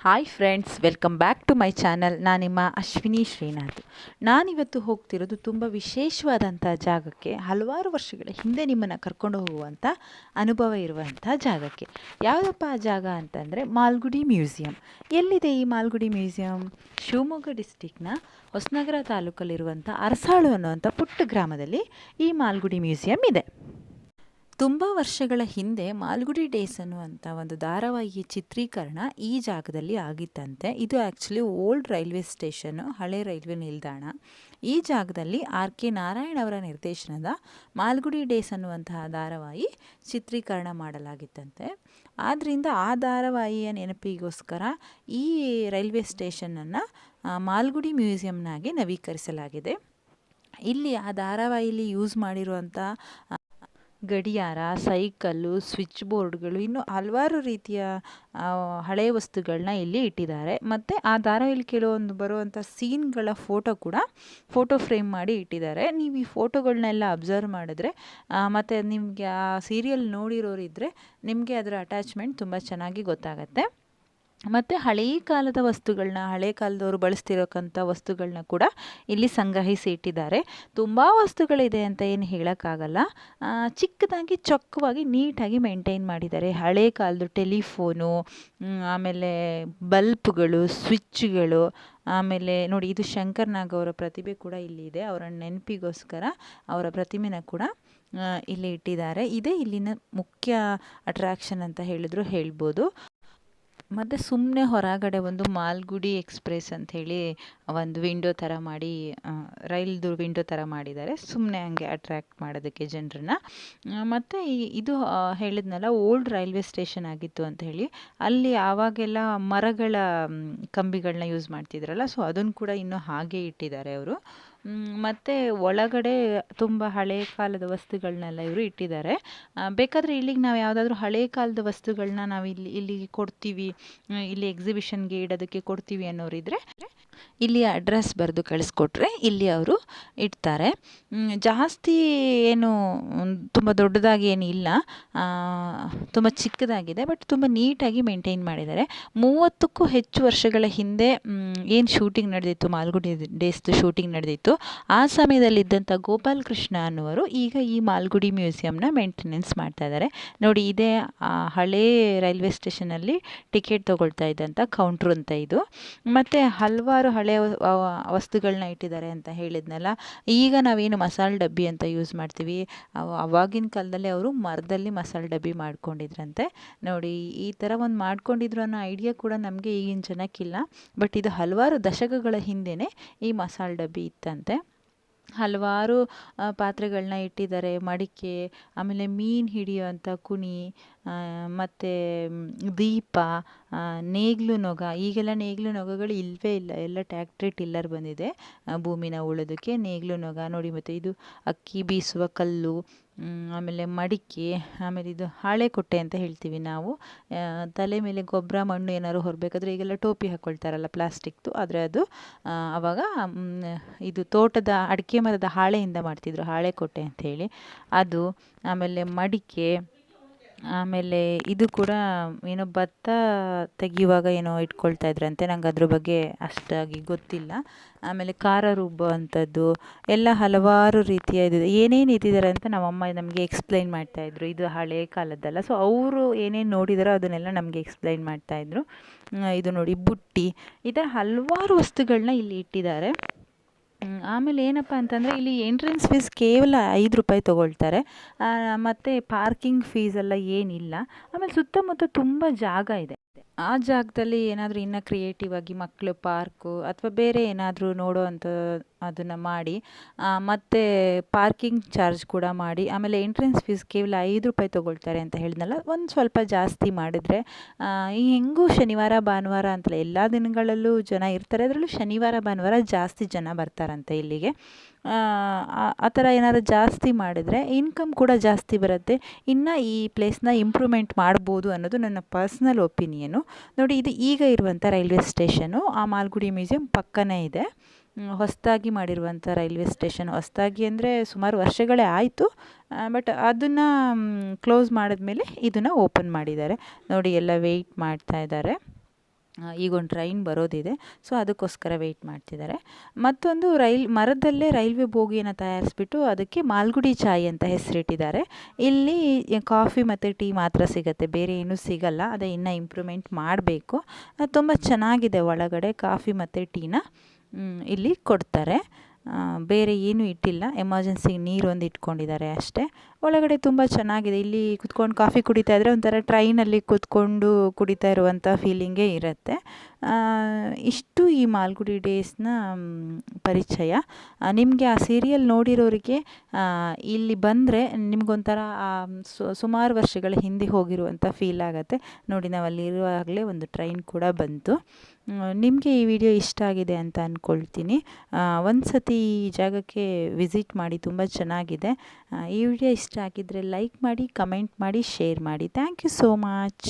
Hi friends, welcome back to my channel. ನಾನು ನಿಮ್ಮ ಅಶ್ವಿನಿ ಶ್ರೀನಾಥ್. ನಾನಿವತ್ತು ಹೋಗ್ತಿರೋದು ತುಂಬ ವಿಶೇಷವಾದಂಥ ಜಾಗಕ್ಕೆ, ಹಲವಾರು ವರ್ಷಗಳ ಹಿಂದೆ ನಿಮ್ಮನ್ನು ಕರ್ಕೊಂಡು ಹೋಗುವಂಥ ಅನುಭವ ಇರುವಂಥ ಜಾಗಕ್ಕೆ. ಯಾವುದಪ್ಪ ಆ ಜಾಗ ಅಂತಂದರೆ ಮಾಲ್ಗುಡಿ ಮ್ಯೂಸಿಯಂ. ಎಲ್ಲಿದೆ ಈ ಮಾಲ್ಗುಡಿ ಮ್ಯೂಸಿಯಂ? ಶಿವಮೊಗ್ಗ ಡಿಸ್ಟಿಕ್ನ ಹೊಸನಗರ ತಾಲೂಕಲ್ಲಿರುವಂಥ ಅರಸಾಳು ಅನ್ನುವಂಥ ಪುಟ್ಟ ಗ್ರಾಮದಲ್ಲಿ ಈ ಮಾಲ್ಗುಡಿ ಮ್ಯೂಸಿಯಂ ಇದೆ. ತುಂಬ ವರ್ಷಗಳ ಹಿಂದೆ ಮಾಲ್ಗುಡಿ ಡೇಸ್ ಅನ್ನುವಂಥ ಒಂದು ಧಾರಾವಾಹಿ ಚಿತ್ರೀಕರಣ ಈ ಜಾಗದಲ್ಲಿ ಆಗಿತ್ತಂತೆ. ಇದು ಆ್ಯಕ್ಚುಲಿ ಓಲ್ಡ್ ರೈಲ್ವೆ ಸ್ಟೇಷನ್ನು, ಹಳೆ ರೈಲ್ವೆ ನಿಲ್ದಾಣ. ಈ ಜಾಗದಲ್ಲಿ R.K. ನಾರಾಯಣ್ ಅವರ ನಿರ್ದೇಶನದ ಮಾಲ್ಗುಡಿ ಡೇಸ್ ಅನ್ನುವಂತಹ ಧಾರಾವಾಹಿ ಚಿತ್ರೀಕರಣ ಮಾಡಲಾಗಿತ್ತಂತೆ. ಆದ್ದರಿಂದ ಆ ಧಾರಾವಾಹಿಯ ನೆನಪಿಗೋಸ್ಕರ ಈ ರೈಲ್ವೆ ಸ್ಟೇಷನನ್ನು ಮಾಲ್ಗುಡಿ ಮ್ಯೂಸಿಯಂನಾಗಿ ನವೀಕರಿಸಲಾಗಿದೆ. ಇಲ್ಲಿ ಆ ಧಾರಾವಾಹಿಯಲ್ಲಿ ಯೂಸ್ ಮಾಡಿರುವಂಥ ಗಡಿಯಾರ, ಸೈಕಲ್ಲು, ಸ್ವಿಚ್ ಬೋರ್ಡ್ಗಳು, ಇನ್ನೂ ಹಲವಾರು ರೀತಿಯ ಹಳೆಯ ವಸ್ತುಗಳನ್ನ ಇಲ್ಲಿ ಇಟ್ಟಿದ್ದಾರೆ. ಮತ್ತು ಆ ಧಾರಾವಾಹಿಯಲ್ಲಿ ಕೆಲವೊಂದು ಬರುವಂಥ ಸೀನ್ಗಳ ಫೋಟೋ ಫ್ರೇಮ್ ಮಾಡಿ ಇಟ್ಟಿದ್ದಾರೆ. ನೀವು ಈ ಫೋಟೋಗಳನ್ನೆಲ್ಲ ಅಬ್ಸರ್ವ್ ಮಾಡಿದ್ರೆ ಮತ್ತು ನಿಮಗೆ ಆ ಸೀರಿಯಲ್ ನೋಡಿರೋರಿದ್ದರೆ ನಿಮಗೆ ಅದರ ಅಟ್ಯಾಚ್ಮೆಂಟ್ ತುಂಬ ಚೆನ್ನಾಗಿ ಗೊತ್ತಾಗತ್ತೆ. ಮತ್ತು ಹಳೆಯ ಕಾಲದ ವಸ್ತುಗಳನ್ನ, ಹಳೆ ಕಾಲದವರು ಬಳಸ್ತಿರೋಕ್ಕಂಥ ವಸ್ತುಗಳನ್ನ ಕೂಡ ಇಲ್ಲಿ ಸಂಗ್ರಹಿಸಿ ಇಟ್ಟಿದ್ದಾರೆ. ತುಂಬ ವಸ್ತುಗಳಿದೆ ಅಂತ ಏನು ಹೇಳೋಕ್ಕಾಗಲ್ಲ. ಚಿಕ್ಕದಾಗಿ ಚೊಕ್ಕವಾಗಿ ನೀಟಾಗಿ ಮೇಂಟೈನ್ ಮಾಡಿದ್ದಾರೆ. ಹಳೆ ಕಾಲದ ಟೆಲಿಫೋನು, ಆಮೇಲೆ ಬಲ್ಪ್ಗಳು, ಸ್ವಿಚ್ಗಳು, ಆಮೇಲೆ ನೋಡಿ ಇದು ಶಂಕರ್ ನಾಗ್ ಅವರ ಪ್ರತಿಭೆ ಕೂಡ ಇಲ್ಲಿ ಇದೆ. ಅವರ ನೆನಪಿಗೋಸ್ಕರ ಅವರ ಪ್ರತಿಮೆನ ಕೂಡ ಇಲ್ಲಿ ಇಟ್ಟಿದ್ದಾರೆ. ಇದೇ ಇಲ್ಲಿನ ಮುಖ್ಯ ಅಟ್ರಾಕ್ಷನ್ ಅಂತ ಹೇಳಿದ್ರು ಹೇಳ್ಬೋದು. ಮತ್ತು ಸುಮ್ಮನೆ ಹೊರಗಡೆ ಒಂದು ಮಾಲ್ಗುಡಿ ಎಕ್ಸ್ಪ್ರೆಸ್ ಅಂಥೇಳಿ ಒಂದು ವಿಂಡೋ ಥರ ಮಾಡಿ, ರೈಲ್ದು ವಿಂಡೋ ಥರ ಮಾಡಿದ್ದಾರೆ, ಸುಮ್ಮನೆ ಹಂಗೆ ಅಟ್ರ್ಯಾಕ್ಟ್ ಮಾಡೋದಕ್ಕೆ ಜನರನ್ನ. ಮತ್ತು ಇದು ಹೇಳಿದ್ನಲ್ಲ, ಓಲ್ಡ್ ರೈಲ್ವೆ ಸ್ಟೇಷನ್ ಆಗಿತ್ತು ಅಂತ ಹೇಳಿ, ಅಲ್ಲಿ ಆವಾಗೆಲ್ಲ ಮರಗಳ ಕಂಬಿಗಳನ್ನ ಯೂಸ್ ಮಾಡ್ತಿದ್ರಲ್ಲ, ಸೊ ಅದನ್ನು ಕೂಡ ಇನ್ನೂ ಹಾಗೆ ಇಟ್ಟಿದ್ದಾರೆ ಅವರು. ಮತ್ತು ಒಳಗಡೆ ತುಂಬ ಹಳೆ ಕಾಲದ ವಸ್ತುಗಳನ್ನೆಲ್ಲ ಇವರು ಇಟ್ಟಿದ್ದಾರೆ. ಬೇಕಾದರೆ ಇಲ್ಲಿಗೆ ನಾವು ಯಾವುದಾದ್ರೂ ಹಳೆ ಕಾಲದ ವಸ್ತುಗಳನ್ನ ನಾವು ಇಲ್ಲಿಗೆ ಕೊಡ್ತೀವಿ, ಇಲ್ಲಿ ಎಕ್ಸಿಬಿಷನ್ಗೆ ಇಡೋದಕ್ಕೆ ಕೊಡ್ತೀವಿ ಅನ್ನೋರಿದ್ರೆ ಇಲ್ಲಿ ಅಡ್ರೆಸ್ ಬರೆದು ಕಳಿಸ್ಕೊಟ್ರೆ ಇಲ್ಲಿ ಅವರು ಇಡ್ತಾರೆ. ಜಾಸ್ತಿ ಏನು ತುಂಬ ದೊಡ್ಡದಾಗಿ ಏನು ಇಲ್ಲ, ತುಂಬ ಚಿಕ್ಕದಾಗಿದೆ, ಬಟ್ ತುಂಬ ನೀಟಾಗಿ ಮೇಂಟೈನ್ ಮಾಡಿದ್ದಾರೆ. 30ಕ್ಕೂ ಹೆಚ್ಚು ವರ್ಷಗಳ ಹಿಂದೆ ಏನು ಶೂಟಿಂಗ್ ನಡೆದಿತ್ತು, ಮಾಲ್ಗುಡಿ ಡೇಸ್ದು ಶೂಟಿಂಗ್ ನಡೆದಿತ್ತು, ಆ ಸಮಯದಲ್ಲಿದ್ದಂಥ ಗೋಪಾಲ್ ಕೃಷ್ಣ ಅನ್ನುವರು ಈಗ ಈ ಮಾಲ್ಗುಡಿ ಮ್ಯೂಸಿಯಂನ ಮೇಂಟೆನೆನ್ಸ್ ಮಾಡ್ತಾ ಇದ್ದಾರೆ. ನೋಡಿ, ಇದೇ ಹಳೇ ರೈಲ್ವೆ ಸ್ಟೇಷನಲ್ಲಿ ಟಿಕೆಟ್ ತೊಗೊಳ್ತಾ ಇದ್ದಂಥ ಕೌಂಟ್ರು ಅಂತ ಇದು. ಮತ್ತು ಹಲವಾರು ಹಳೆಯ ವಸ್ತುಗಳನ್ನ ಇಟ್ಟಿದ್ದಾರೆ ಅಂತ ಹೇಳಿದ್ನಲ್ಲ. ಈಗ ನಾವೇನು ಮಸಾಲೆ ಡಬ್ಬಿ ಅಂತ ಯೂಸ್ ಮಾಡ್ತೀವಿ, ಅವಾಗಿನ ಕಾಲದಲ್ಲಿ ಅವರು ಮರದಲ್ಲಿ ಮಸಾಲೆ ಡಬ್ಬಿ ಮಾಡ್ಕೊಂಡಿದ್ರಂತೆ. ನೋಡಿ, ಈ ಥರ ಒಂದು ಮಾಡ್ಕೊಂಡಿದ್ರು ಅನ್ನೋ ಐಡಿಯಾ ಕೂಡ ನಮಗೆ ಈಗಿನ ಜನಕ್ಕಿಲ್ಲ. ಬಟ್ ಇದು ಹಲವಾರು ದಶಕಗಳ ಹಿಂದೆಯೇ ಈ ಮಸಾಲೆ ಡಬ್ಬಿ ಇತ್ತಂತೆ. ಹಲವಾರು ಪಾತ್ರೆಗಳನ್ನ ಇಟ್ಟಿದ್ದಾರೆ, ಮಡಿಕೆ, ಆಮೇಲೆ ಮೀನು ಹಿಡಿಯುವಂಥ ಕುಣಿ, ಮತ್ತು ದೀಪ, ನೇಗಿಲು ನೊಗ. ಈಗೆಲ್ಲ ನೇಗಿಲು ನೊಗಗಳು ಇಲ್ಲವೇ ಇಲ್ಲ, ಎಲ್ಲ ಟ್ಯಾಕ್ಟ್ರಿ ಟಿಲ್ಲರ್ ಬಂದಿದೆ ಭೂಮಿನ ಉಳೋದಕ್ಕೆ. ನೇಗಿಲು ನೊಗ ನೋಡಿ, ಮತ್ತು ಇದು ಅಕ್ಕಿ ಬೀಸುವ ಕಲ್ಲು, ಆಮೇಲೆ ಮಡಿಕೆ, ಆಮೇಲೆ ಇದು ಹಾಳೆ ಕೊಟ್ಟೆ ಅಂತ ಹೇಳ್ತೀವಿ ನಾವು. ತಲೆ ಮೇಲೆ ಗೊಬ್ಬರ ಮಣ್ಣು ಏನಾದ್ರು ಹೊರಬೇಕಾದ್ರೆ ಈಗೆಲ್ಲ ಟೋಪಿ ಹಾಕ್ಕೊಳ್ತಾರಲ್ಲ ಪ್ಲಾಸ್ಟಿಕ್ದು, ಆದರೆ ಅದು ಆವಾಗ ಇದು ತೋಟದ ಅಡಿಕೆ ಮರದ ಹಾಳೆಯಿಂದ ಮಾಡ್ತಿದ್ರು, ಹಾಳೆ ಕೊಟ್ಟೆ ಅಂಥೇಳಿ ಅದು. ಆಮೇಲೆ ಮಡಿಕೆ, ಆಮೇಲೆ ಇದು ಕೂಡ ಏನೋ ಭತ್ತ ತೆಗೆಯುವಾಗ ಏನೋ ಇಟ್ಕೊಳ್ತಾ ಇದ್ರಂತೆ, ನಂಗೆ ಅದ್ರ ಬಗ್ಗೆ ಅಷ್ಟಾಗಿ ಗೊತ್ತಿಲ್ಲ. ಆಮೇಲೆ ಖಾರ ರುಬ್ಬುವಂಥದ್ದು ಎಲ್ಲ ಹಲವಾರು ರೀತಿಯ ಇದು ಏನೇನು ಇಟ್ಟಿದ್ದಾರೆ ಅಂತ ನಮ್ಮಮ್ಮ ನಮಗೆ ಎಕ್ಸ್ಪ್ಲೈನ್ ಮಾಡ್ತಾಯಿದ್ರು. ಇದು ಹಳೆ ಕಾಲದ್ದಲ್ಲ, ಸೊ ಅವರು ಏನೇನು ನೋಡಿದಾರೋ ಅದನ್ನೆಲ್ಲ ನಮಗೆ ಎಕ್ಸ್ಪ್ಲೈನ್ ಮಾಡ್ತಾಯಿದ್ರು. ಇದು ನೋಡಿ ಬುಟ್ಟಿ, ಈ ಥರ ಹಲವಾರು ವಸ್ತುಗಳನ್ನ ಇಲ್ಲಿ ಇಟ್ಟಿದ್ದಾರೆ. ಆಮೇಲೆ ಏನಪ್ಪ ಅಂತಂದರೆ ಇಲ್ಲಿ ಎಂಟ್ರೆನ್ಸ್ ಫೀಸ್ ಕೇವಲ 5 ರೂಪಾಯಿ ತೊಗೊಳ್ತಾರೆ. ಮತ್ತು ಪಾರ್ಕಿಂಗ್ ಫೀಸೆಲ್ಲ ಏನಿಲ್ಲ. ಆಮೇಲೆ ಸುತ್ತಮುತ್ತ ತುಂಬ ಜಾಗ ಇದೆ. ಆ ಜಾಗದಲ್ಲಿ ಏನಾದರೂ ಇನ್ನೂ ಕ್ರಿಯೇಟಿವ್ ಆಗಿ ಮಕ್ಕಳು ಪಾರ್ಕು ಅಥವಾ ಬೇರೆ ಏನಾದರೂ ನೋಡೋವಂಥ ಅದನ್ನು ಮಾಡಿ, ಮತ್ತು ಪಾರ್ಕಿಂಗ್ ಚಾರ್ಜ್ ಕೂಡ ಮಾಡಿ, ಆಮೇಲೆ ಎಂಟ್ರೆನ್ಸ್ ಫೀಸ್ ಕೇವಲ 5 ರೂಪಾಯಿ ತೊಗೊಳ್ತಾರೆ ಅಂತ ಹೇಳಿದ್ನಲ್ಲ, ಒಂದು ಸ್ವಲ್ಪ ಜಾಸ್ತಿ ಮಾಡಿದರೆ ಈ ಹೆಂಗೂ ಶನಿವಾರ ಭಾನುವಾರ ಅಂತಲ್ಲ, ಎಲ್ಲ ದಿನಗಳಲ್ಲೂ ಜನ ಇರ್ತಾರೆ, ಅದರಲ್ಲೂ ಶನಿವಾರ ಭಾನುವಾರ ಜಾಸ್ತಿ ಜನ ಬರ್ತಾರಂತೆ ಇಲ್ಲಿಗೆ. ಆ ಥರ ಏನಾದ್ರು ಜಾಸ್ತಿ ಮಾಡಿದರೆ ಇನ್ಕಮ್ ಕೂಡ ಜಾಸ್ತಿ ಬರುತ್ತೆ. ಇನ್ನು ಈ ಪ್ಲೇಸ್ನ ಇಂಪ್ರೂವ್ಮೆಂಟ್ ಮಾಡ್ಬೋದು ಅನ್ನೋದು ನನ್ನ ಪರ್ಸ್ನಲ್ ಒಪಿನಿಯನು. ನೋಡಿ, ಇದು ಈಗ ಇರುವಂಥ ರೈಲ್ವೆ ಸ್ಟೇಷನು, ಆ ಮಾಲ್ಗುಡಿ ಮ್ಯೂಸಿಯಂ ಪಕ್ಕನೇ ಇದೆ. ಹೊಸದಾಗಿ ಮಾಡಿರುವಂಥ ರೈಲ್ವೆ ಸ್ಟೇಷನ್. ಹೊಸದಾಗಿ ಅಂದರೆ ಸುಮಾರು ವರ್ಷಗಳೇ ಆಯಿತು, ಬಟ್ ಅದನ್ನು ಕ್ಲೋಸ್ ಮಾಡಿದ್ಮೇಲೆ ಇದನ್ನು ಓಪನ್ ಮಾಡಿದ್ದಾರೆ. ನೋಡಿ, ಎಲ್ಲ ವೆಯ್ಟ್ ಮಾಡ್ತಾ ಇದ್ದಾರೆ. ಈಗೊಂದು ಟ್ರೈನ್ ಬರೋದಿದೆ, ಸೊ ಅದಕ್ಕೋಸ್ಕರ ವೆಯ್ಟ್ ಮಾಡ್ತಿದ್ದಾರೆ. ಮತ್ತೊಂದು ಮರದಲ್ಲೇ ರೈಲ್ವೆ ಬೋಗಿಯನ್ನು ತಯಾರಿಸ್ಬಿಟ್ಟು ಅದಕ್ಕೆ ಮಾಲ್ಗುಡಿ ಚಾಯ್ ಅಂತ ಹೆಸರಿಟ್ಟಿದ್ದಾರೆ. ಇಲ್ಲಿ ಕಾಫಿ ಮತ್ತು ಟೀ ಮಾತ್ರ ಸಿಗುತ್ತೆ, ಬೇರೆ ಏನೂ ಸಿಗಲ್ಲ. ಅದೇ ಇನ್ನೂ ಇಂಪ್ರೂವ್ಮೆಂಟ್ ಮಾಡಬೇಕು. ತುಂಬ ಚೆನ್ನಾಗಿದೆ. ಒಳಗಡೆ ಕಾಫಿ ಮತ್ತು ಟೀನ ಇಲ್ಲಿ ಕೊಡ್ತಾರೆ. ಬೇರೆ ಏನೂ ಇಟ್ಟಿಲ್ಲ, ಎಮರ್ಜೆನ್ಸಿಗೆ ನೀರೊಂದು ಇಟ್ಕೊಂಡಿದ್ದಾರೆ ಅಷ್ಟೇ. ಒಳಗಡೆ ತುಂಬ ಚೆನ್ನಾಗಿದೆ. ಇಲ್ಲಿ ಕುತ್ಕೊಂಡು ಕಾಫಿ ಕುಡಿತಾ ಇದ್ದರೆ ಒಂಥರ ಟ್ರೈನಲ್ಲಿ ಕುತ್ಕೊಂಡು ಕುಡಿತಾ ಇರುವಂಥ ಫೀಲಿಂಗೇ ಇರುತ್ತೆ. ಇಷ್ಟು ಈ ಮಾಲ್ಗುಡಿ ಡೇಸ್ನ ಪರಿಚಯ. ನಿಮಗೆ ಆ ಸೀರಿಯಲ್ ನೋಡಿರೋರಿಗೆ ಇಲ್ಲಿ ಬಂದರೆ ನಿಮಗೊಂಥರ ಸುಮಾರು ವರ್ಷಗಳ ಹಿಂದೆ ಹೋಗಿರುವಂಥ ಫೀಲ್ ಆಗುತ್ತೆ. ನೋಡಿ, ನಾವು ಅಲ್ಲಿರುವಾಗಲೇ ಒಂದು ಟ್ರೈನ್ ಕೂಡ ಬಂತು. ನಿಮಗೆ ಈ ವಿಡಿಯೋ ಇಷ್ಟ ಆಗಿದೆ ಅಂತ ಅಂದ್ಕೊಳ್ತೀನಿ. ಒಂದು ಸತಿ ಈ ಜಾಗಕ್ಕೆ ವಿಸಿಟ್ ಮಾಡಿ, ತುಂಬ ಚೆನ್ನಾಗಿದೆ. ಈ ವಿಡಿಯೋ ಇಷ್ಟ ಆಗಿದ್ದರೆ ಲೈಕ್ ಮಾಡಿ, ಕಮೆಂಟ್ ಮಾಡಿ, ಶೇರ್ ಮಾಡಿ. Thank you so much.